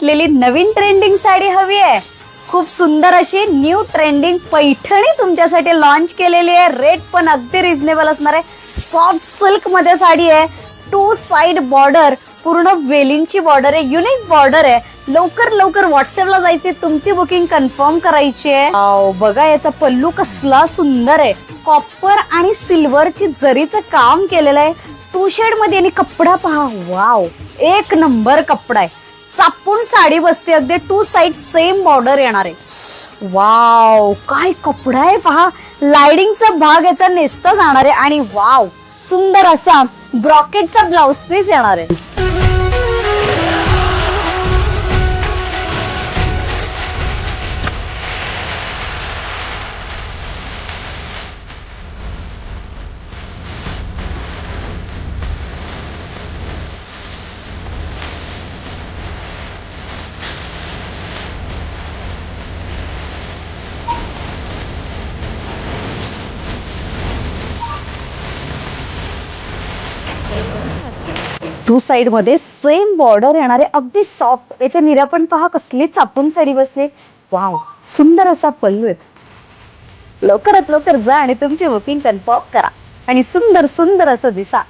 कुठलेली नवीन trending sari हवी आहे? खूप सुंदर अशी न्यू ट्रेंडिंग पैठणी तुमच्यासाठी लॉन्च केलेली आहे. रेट पण अगदी रिझनेबल असणार आहे. सॉफ्ट सिल्क मध्ये साडी आहे. 2 साइड बॉर्डर, पूर्ण वेलिंगची बॉर्डर आहे. युनिक बॉर्डर आहे. लवकर लवकर व्हॉट्सअपला जायचे, तुमची बुकिंग कन्फर्म करायची आहे. बघा याचा पल्लू कसला सुंदर आहे. कॉपर आणि सिल्वरची जरीचं काम केलेलं आहे. 2 शेड मध्ये. आणि कपडा पहा, वाव, एक नंबर कपडा आहे. चापून साडी बसते. अगदी 2 साइड सेम बॉर्डर येणार आहे. वाव, काय कपडा आहे पहा. लाइडिंगचा भाग याचा नेसता जाणार आहे. आणि वाव, सुंदर असा ब्रॉकेटचा ब्लाउज पीस येणार आहे. टू साइड मध्ये सेम बॉर्डर येणार आहे. अगदी सॉफ्ट. याच्या निऱ्या पण पहा कसली चापून साडी बसली. वाव, सुंदर असा पल्लू आहे. लवकरात लवकर जा आणि तुमची बुकिंग कन्फर्म करा आणि सुंदर सुंदर असं दिसा.